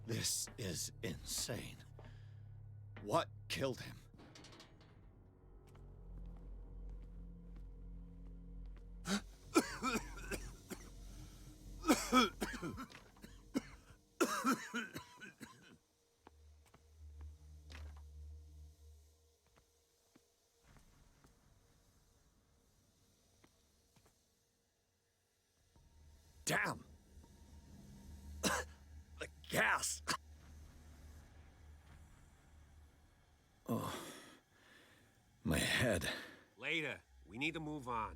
This is insane. What killed him? Damn! The gas! Oh, my head. Later. We need to move on.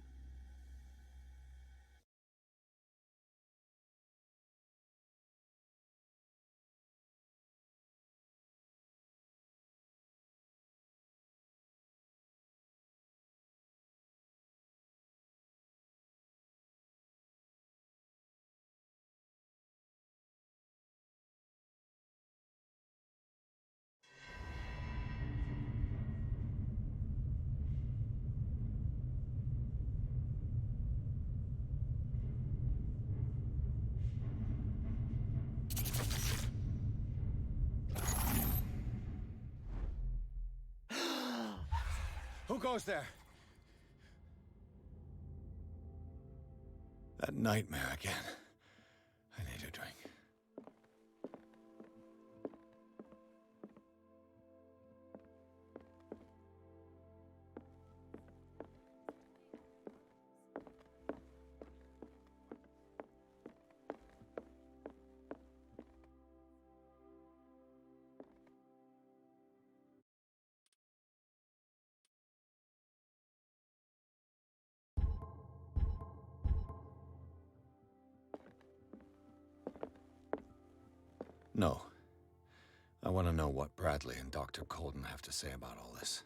Who goes there? That nightmare again. I need a drink. No. I want to know what Bradley and Dr. Colden have to say about all this.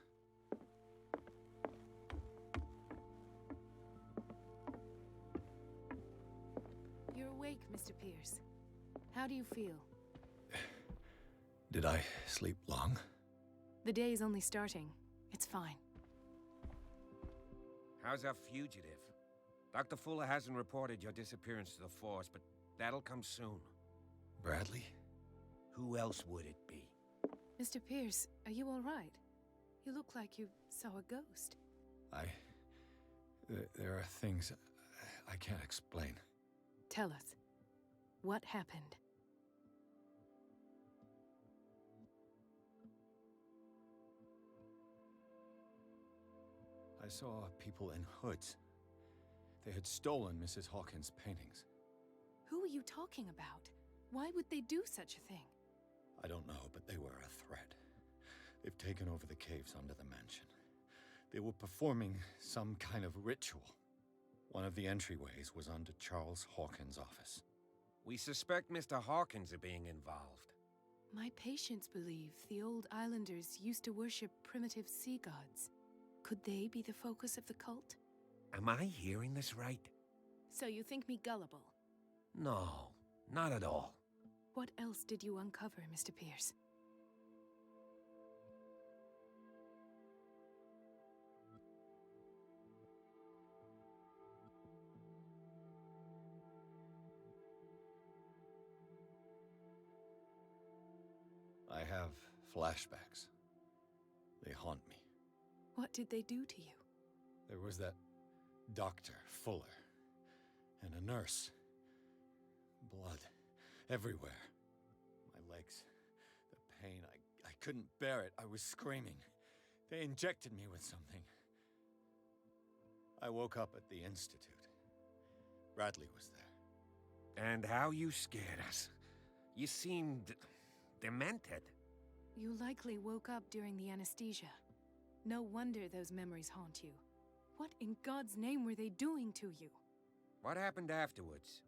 You're awake, Mr. Pierce. How do you feel? Did I sleep long? The day is only starting. It's fine. How's our fugitive? Dr. Fuller hasn't reported your disappearance to the Force, but that'll come soon. Bradley? Who else would it be? Mr. Pierce, are you all right? You look like you saw a ghost. There are things I can't explain. Tell us. What happened? I saw people in hoods. They had stolen Mrs. Hawkins' paintings. Who are you talking about? Why would they do such a thing? I don't know, but they were a threat. They've taken over the caves under the mansion. They were performing some kind of ritual. One of the entryways was under Charles Hawkins' office. We suspect Mr. Hawkins of being involved. My patients believe the old islanders used to worship primitive sea gods. Could they be the focus of the cult? Am I hearing this right? So you think me gullible? No, not at all. What else did you uncover, Mr. Pierce? I have flashbacks. They haunt me. What did they do to you? There was that Dr. Fuller and a nurse. Blood everywhere. My legs, the pain, I couldn't bear it. I was screaming. They injected me with something. I woke up at the Institute. Bradley was there. And how you scared us. You seemed demented. You likely woke up during the anesthesia. No wonder those memories haunt you. What in God's name were they doing to you? What happened afterwards?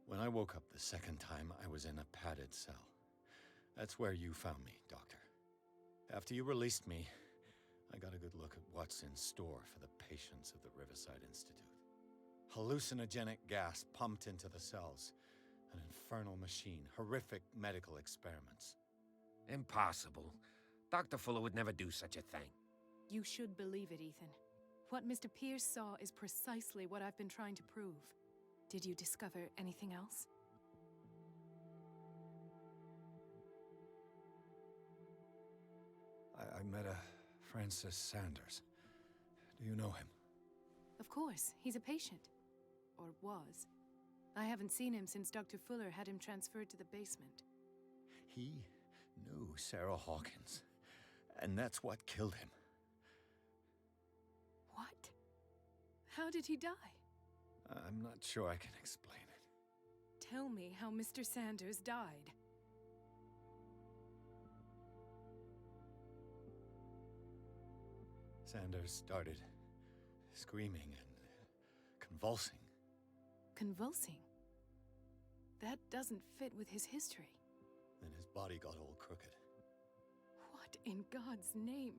When I woke up the second time, I was in a padded cell. That's where you found me, Doctor. After you released me, I got a good look at what's in store for the patients of the Riverside Institute. Hallucinogenic gas pumped into the cells. An infernal machine, horrific medical experiments. Impossible. Dr. Fuller would never do such a thing. You should believe it, Ethan. What Mr. Pierce saw is precisely what I've been trying to prove. Did you discover anything else? I met a Francis Sanders. Do you know him? Of course, he's a patient. Or was. I haven't seen him since Dr. Fuller had him transferred to the basement. He knew Sarah Hawkins, and that's what killed him. What? How did he die? I'm not sure I can explain it. Tell me how Mr. Sanders died. Sanders started screaming and convulsing. Convulsing? That doesn't fit with his history. Then his body got all crooked. What in God's name?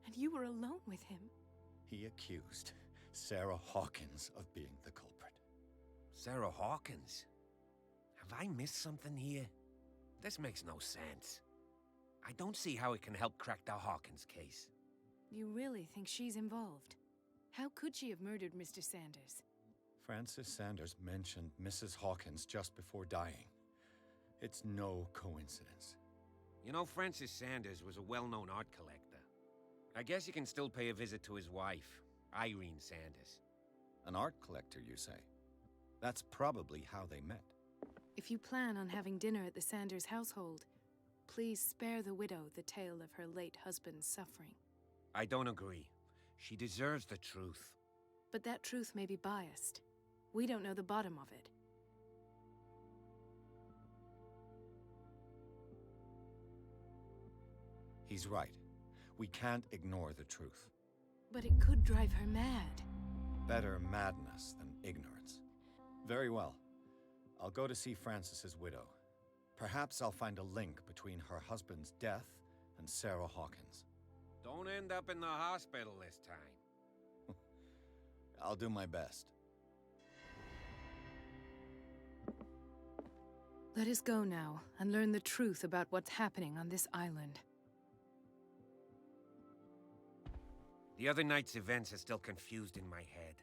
And you were alone with him? He accused Sarah Hawkins of being the culprit. Sarah Hawkins? Have I missed something here? This makes no sense. I don't see how it can help crack the Hawkins case. You really think she's involved? How could she have murdered Mr. Sanders? Francis Sanders mentioned Mrs. Hawkins just before dying. It's no coincidence. You know, Francis Sanders was a well-known art collector. I guess you can still pay a visit to his wife, Irene Sanders. An art collector, you say? That's probably how they met. If you plan on having dinner at the Sanders household, please spare the widow the tale of her late husband's suffering. I don't agree. She deserves the truth. But that truth may be biased. We don't know the bottom of it. He's right. We can't ignore the truth. But it could drive her mad. Better madness than ignorance. Very well. I'll go to see Francis's widow. Perhaps I'll find a link between her husband's death and Sarah Hawkins. Don't end up in the hospital this time. I'll do my best. Let us go now and learn the truth about what's happening on this island. The other night's events are still confused in my head.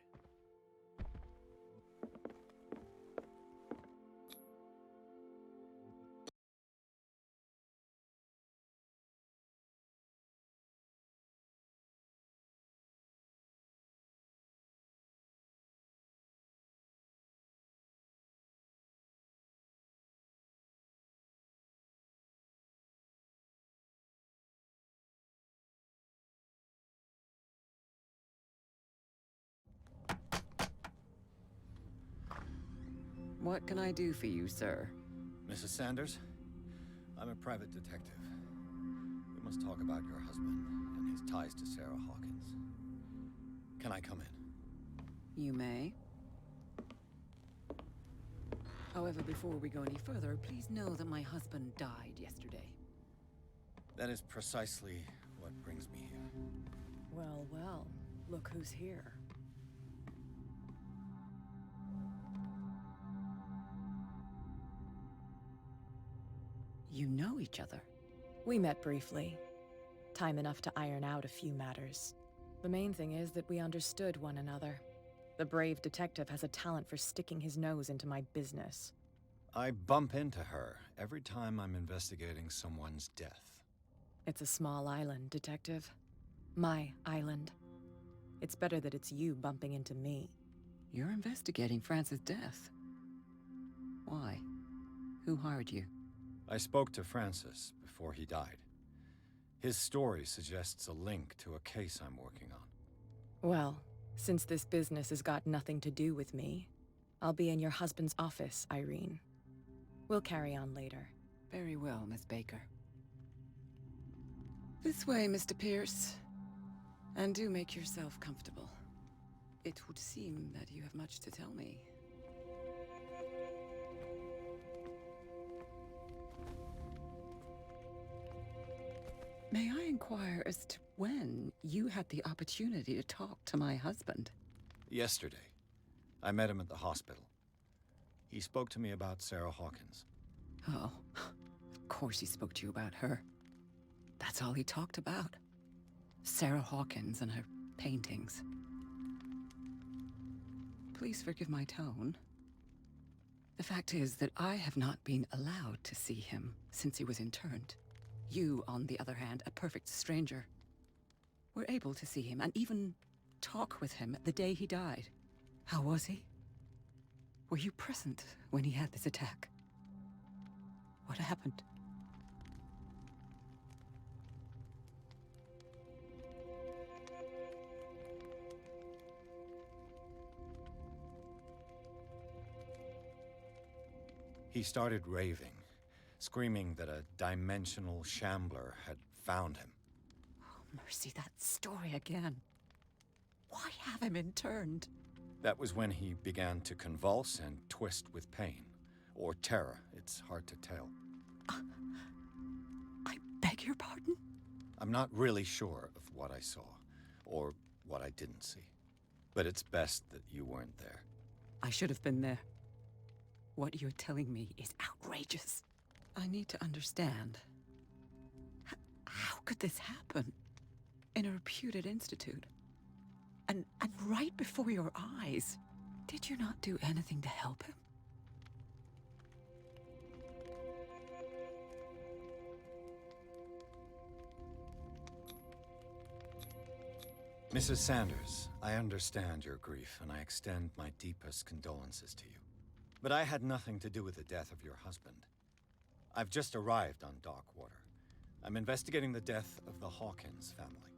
What can I do for you, sir? Mrs. Sanders? I'm a private detective. We must talk about your husband and his ties to Sarah Hawkins. Can I come in? You may. However, before we go any further, please know that my husband died yesterday. That is precisely what brings me here. Well, well, look who's here. You know each other. We met briefly. Time enough to iron out a few matters. The main thing is that we understood one another. The brave detective has a talent for sticking his nose into my business. I bump into her every time I'm investigating someone's death. It's a small island, Detective. My island. It's better that it's you bumping into me. You're investigating Francis' death. Why? Who hired you? I spoke to Francis before he died. His story suggests a link to a case I'm working on. Well, since this business has got nothing to do with me, I'll be in your husband's office, Irene. We'll carry on later. Very well, Miss Baker. This way, Mr. Pierce. And do make yourself comfortable. It would seem that you have much to tell me. May I inquire as to when you had the opportunity to talk to my husband? Yesterday, I met him at the hospital. He spoke to me about Sarah Hawkins. Oh, of course he spoke to you about her. That's all he talked about. Sarah Hawkins and her paintings. Please forgive my tone. The fact is that I have not been allowed to see him since he was interned. You, on the other hand, a perfect stranger, were able to see him and even talk with him the day he died. How was he? Were you present when he had this attack? What happened? He started raving, screaming that a dimensional shambler had found him. Oh, mercy, that story again. Why have him interned? That was when he began to convulse and twist with pain. Or terror, it's hard to tell. I beg your pardon? I'm not really sure of what I saw, or what I didn't see. But it's best that you weren't there. I should have been there. What you're telling me is outrageous. I need to understand. How could this happen? In a reputed institute? And right before your eyes? Did you not do anything to help him? Mrs. Sanders, I understand your grief, and I extend my deepest condolences to you. But I had nothing to do with the death of your husband. I've just arrived on Darkwater. I'm investigating the death of the Hawkins family.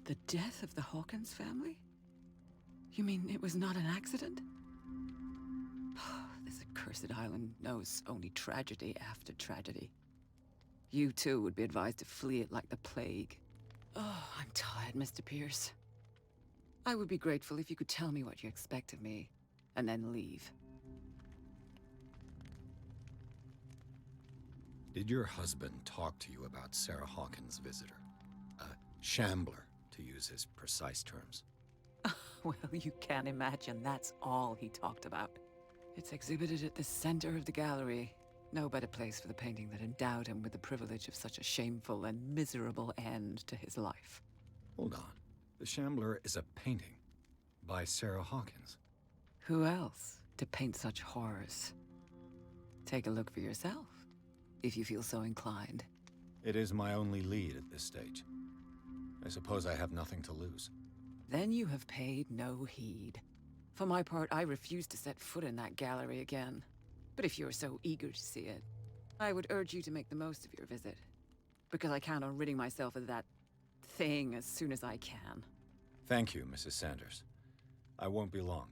The death of the Hawkins family? You mean it was not an accident? This accursed island knows only tragedy after tragedy. You too would be advised to flee it like the plague. Oh, I'm tired, Mr. Pierce. I would be grateful if you could tell me what you expect of me, and then leave. Did your husband talk to you about Sarah Hawkins' visitor? A shambler, to use his precise terms. Well, you can imagine that's all he talked about. It's exhibited at the center of the gallery. No better place for the painting that endowed him with the privilege of such a shameful and miserable end to his life. Hold on. The Shambler is a painting by Sarah Hawkins. Who else to paint such horrors? Take a look for yourself, if you feel so inclined. It is my only lead at this stage. I suppose I have nothing to lose. Then you have paid no heed. For my part, I refuse to set foot in that gallery again. But if you're so eager to see it, I would urge you to make the most of your visit. Because I count on ridding myself of that thing as soon as I can. Thank you, Mrs. Sanders. I won't be long.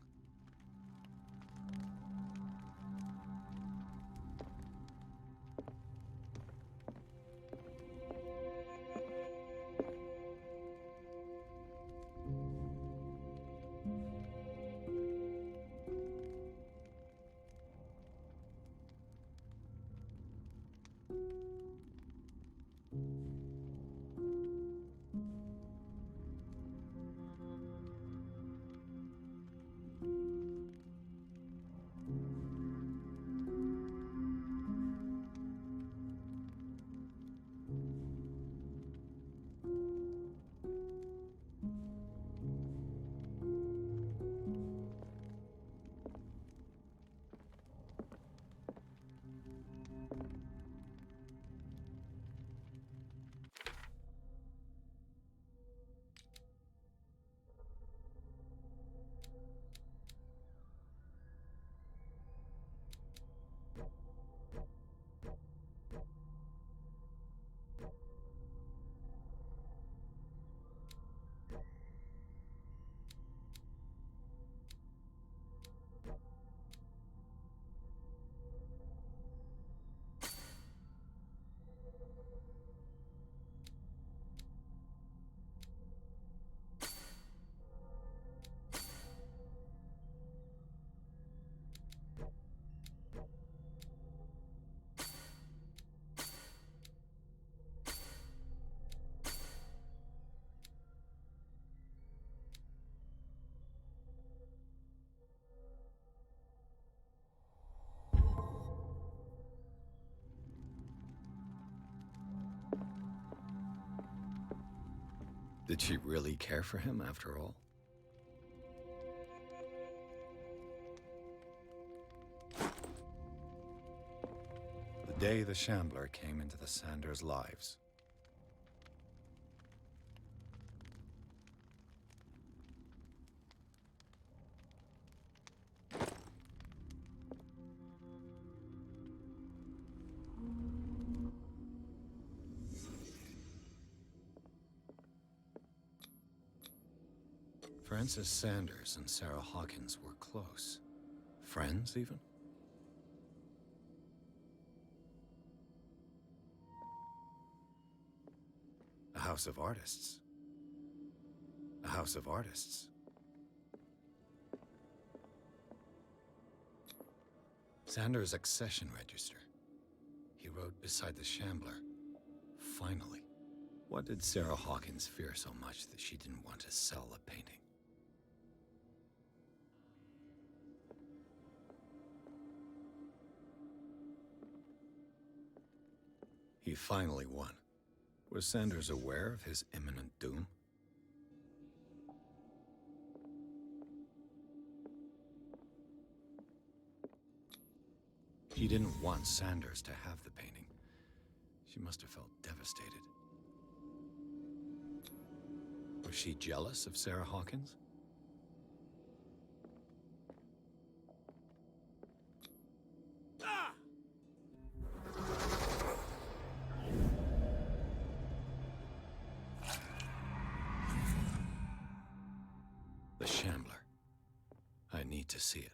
Did she really care for him after all? The day the Shambler came into the Sanders' lives, Francis Sanders and Sarah Hawkins were close. Friends, even? A house of artists. A house of artists. Sanders' accession register. He wrote beside the Shambler, "Finally." What did Sarah Hawkins fear so much that she didn't want to sell the painting? He finally won. Was Sanders aware of his imminent doom? He didn't want Sanders to have the painting. She must have felt devastated. Was she jealous of Sarah Hawkins? The Shambler. I need to see it.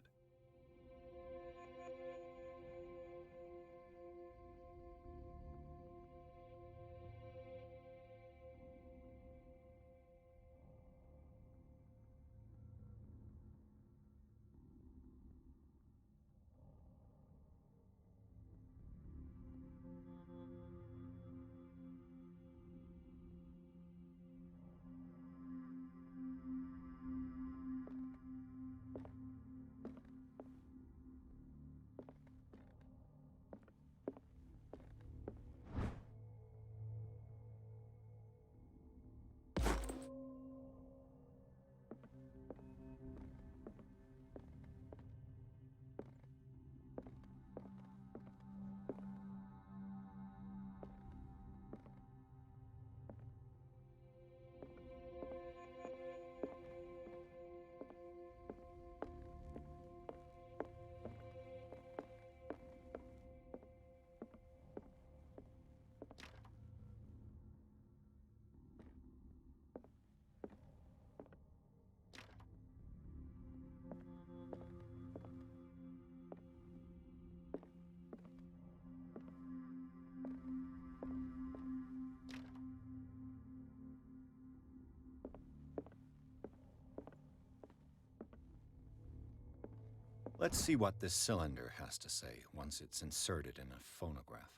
Let's see what this cylinder has to say once it's inserted in a phonograph.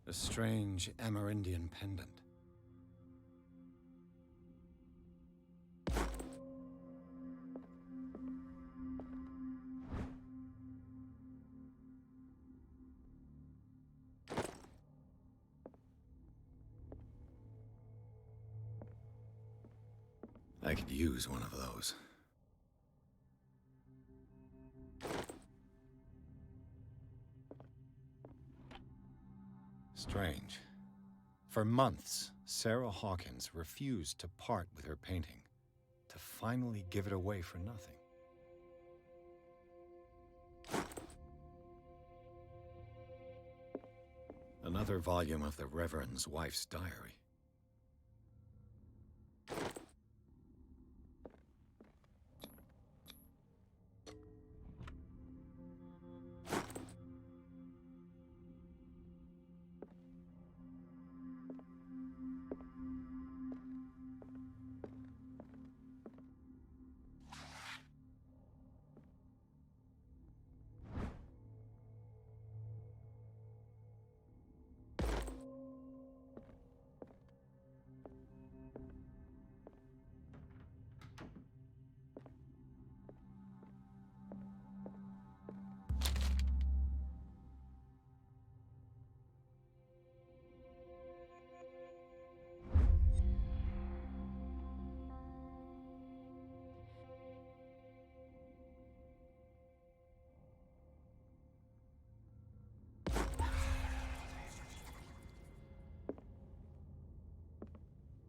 A strange Amerindian pendant. I could use one of those. Strange. For months, Sarah Hawkins refused to part with her painting, to finally give it away for nothing. Another volume of the Reverend's wife's diary.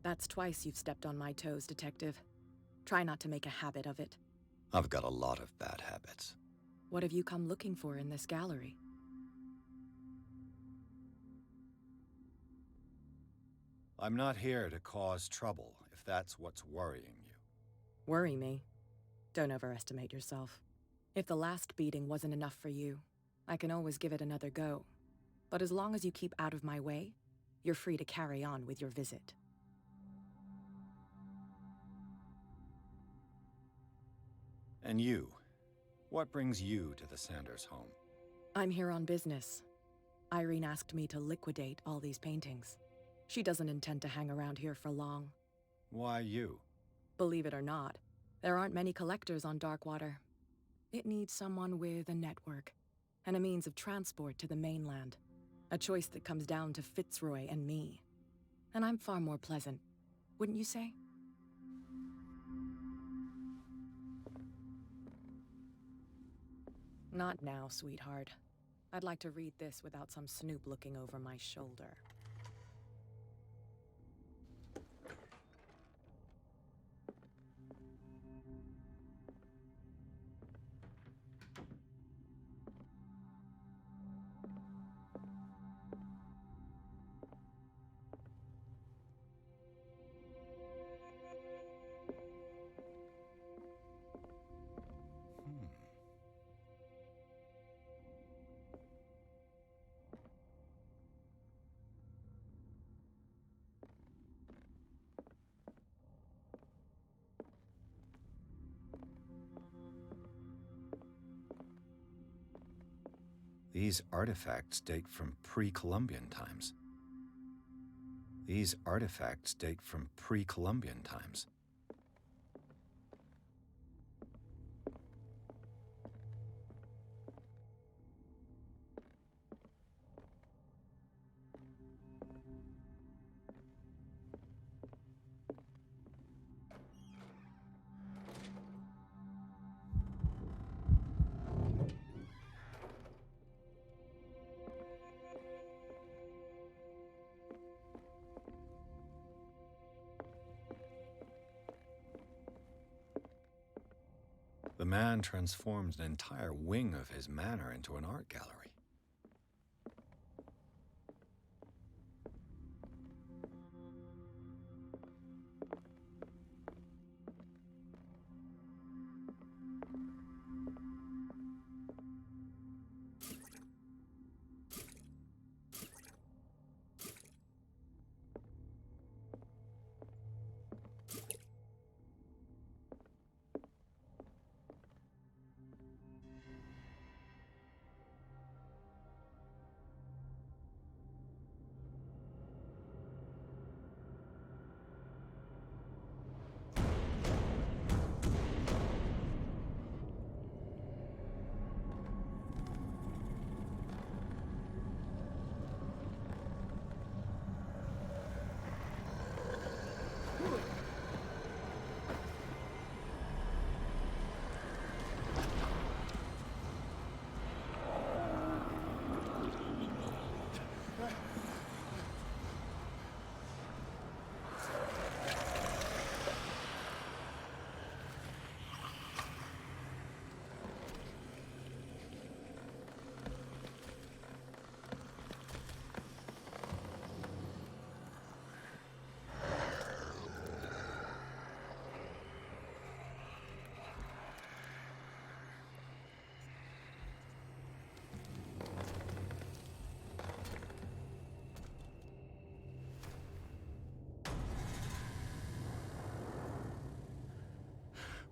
That's twice you've stepped on my toes, Detective. Try not to make a habit of it. I've got a lot of bad habits. What have you come looking for in this gallery? I'm not here to cause trouble, if that's what's worrying you. Worry me? Don't overestimate yourself. If the last beating wasn't enough for you, I can always give it another go. But as long as you keep out of my way, you're free to carry on with your visit. And you? What brings you to the Sanders home? I'm here on business. Irene asked me to liquidate all these paintings. She doesn't intend to hang around here for long. Why you? Believe it or not, there aren't many collectors on Darkwater. It needs someone with a network, and a means of transport to the mainland. A choice that comes down to Fitzroy and me. And I'm far more pleasant, wouldn't you say? Not now, sweetheart. I'd like to read this without some snoop looking over my shoulder. These artifacts date from pre-Columbian times. These artifacts date from pre-Columbian times. The man transformed an entire wing of his manor into an art gallery.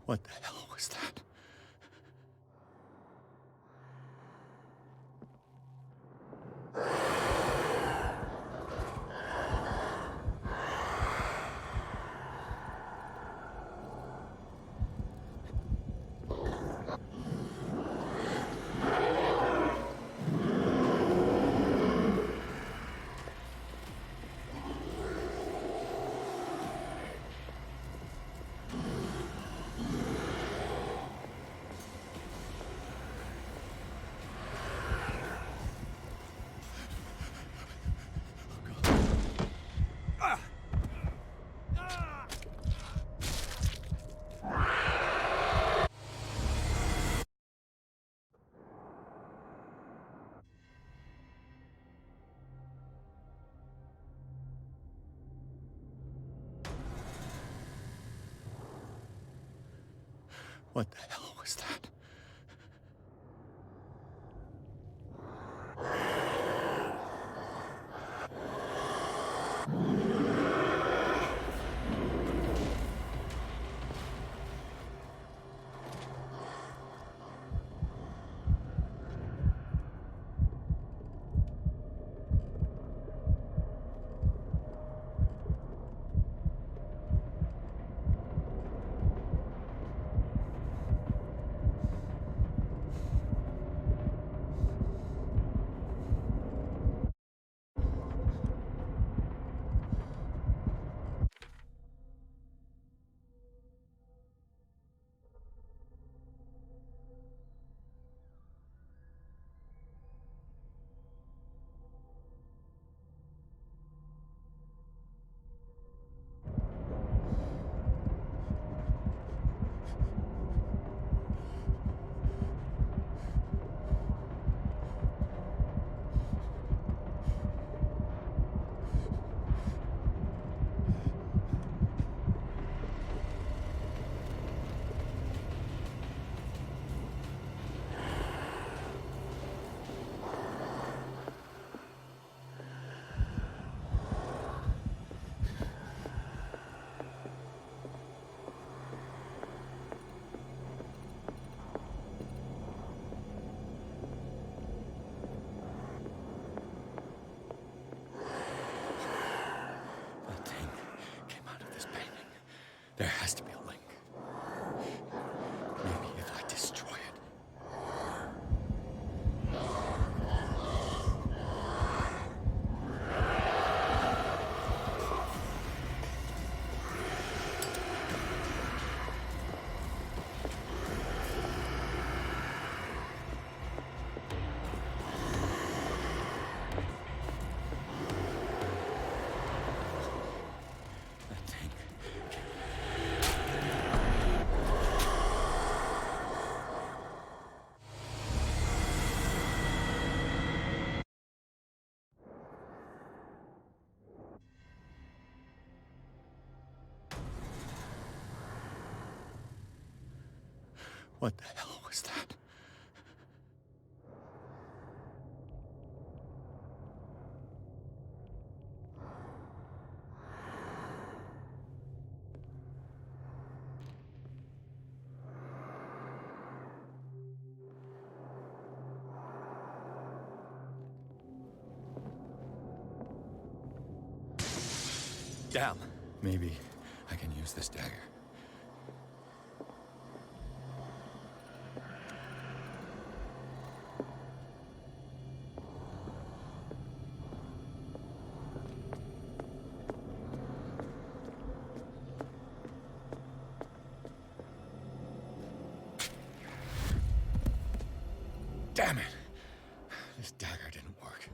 What the hell was that? What the hell was that? That thing came out of this painting. There has to be a link. Maybe if I destroy it. That thing. What the hell was that? Damn. Maybe I can use this dagger. Damn it! This dagger didn't work.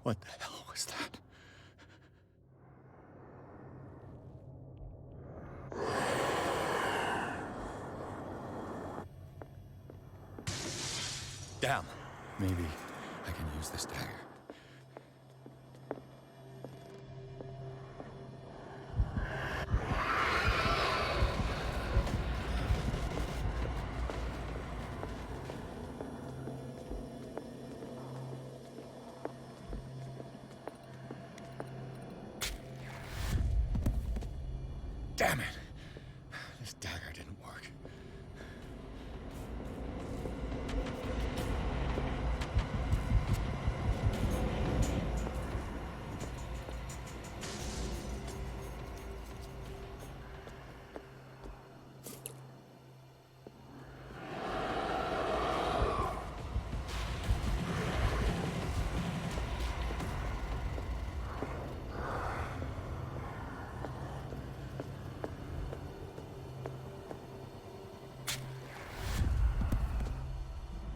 What the hell was that? Damn. Maybe I can use this dagger. Damn it! This dagger didn't work.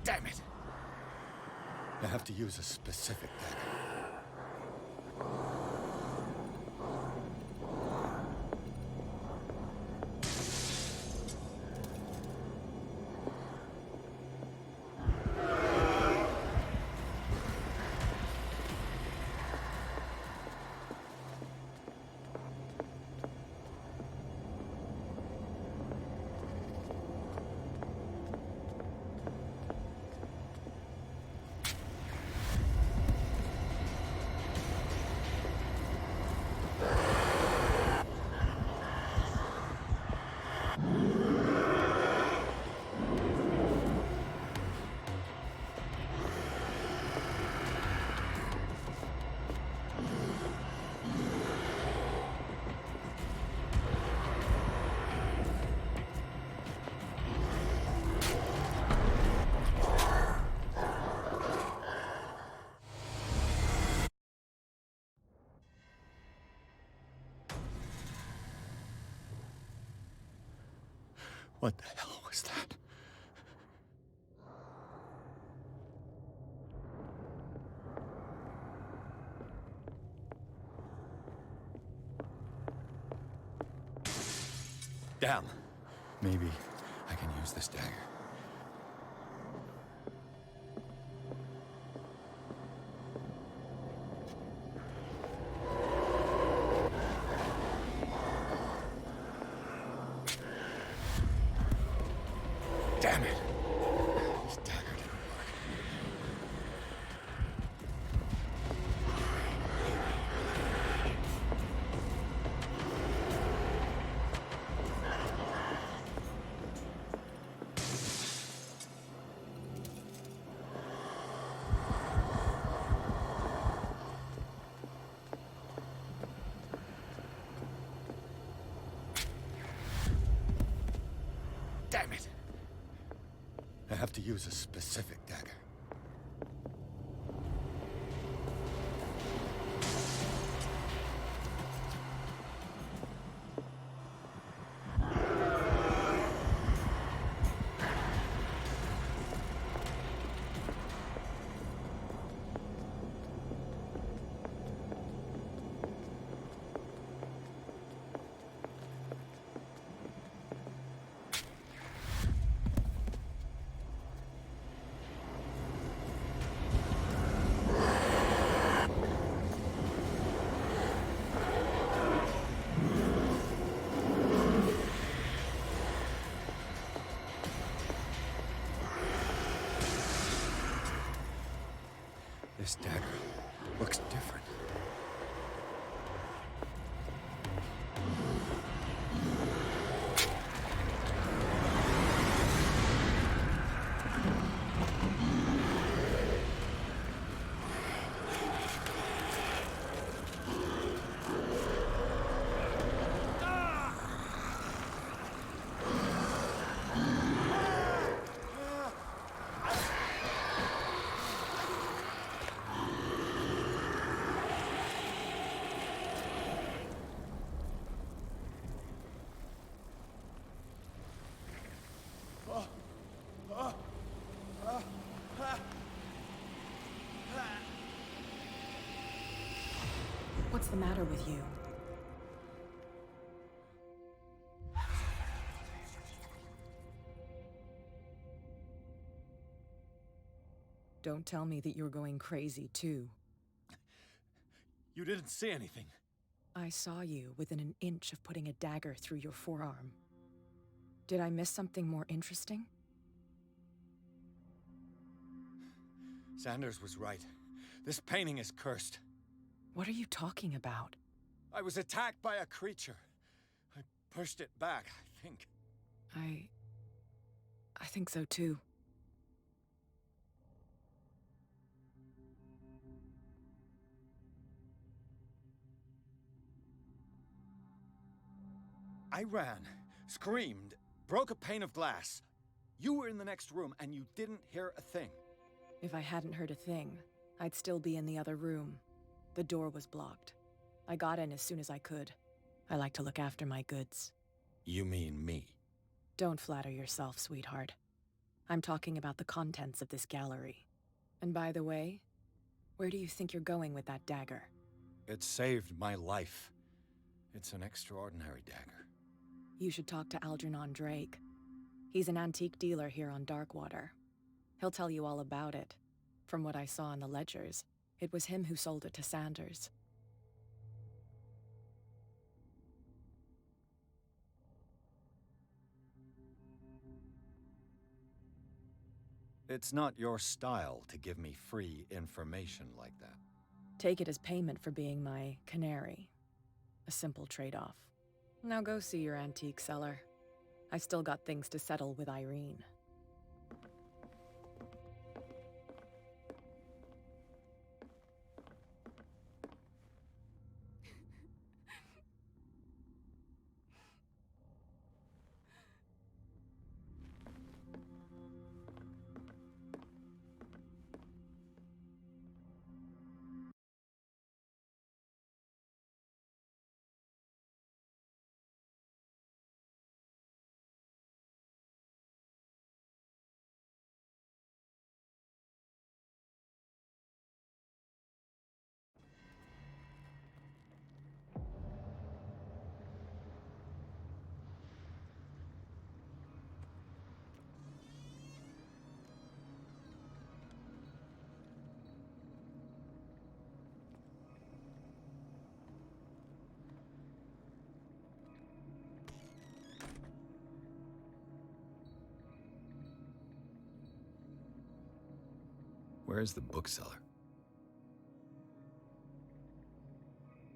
Damn it! I have to use a specific dagger. What the hell was that? Damn. Maybe I can use this dagger. Damn it! This dagger didn't work. Damn it! I have to use a specific dagger. This dagger looks different. the matter with you? Don't tell me that you're going crazy, too. You didn't see anything. I saw you within an inch of putting a dagger through your forearm. Did I miss something more interesting? Sanders was right. This painting is cursed. What are you talking about? I was attacked by a creature. I pushed it back, I think. I think so too. I ran, screamed, broke a pane of glass. You were in the next room and you didn't hear a thing. If I hadn't heard a thing, I'd still be in the other room. The door was blocked. I got in as soon as I could. I like to look after my goods. You mean me? Don't flatter yourself, sweetheart. I'm talking about the contents of this gallery. And by the way, where do you think you're going with that dagger? It saved my life. It's an extraordinary dagger. You should talk to Algernon Drake. He's an antique dealer here on Darkwater. He'll tell you all about it. From what I saw in the ledgers, it was him who sold it to Sanders. It's not your style to give me free information like that. Take it as payment for being my canary. A simple trade-off. Now go see your antique seller. I still got things to settle with Irene. Where's the bookseller?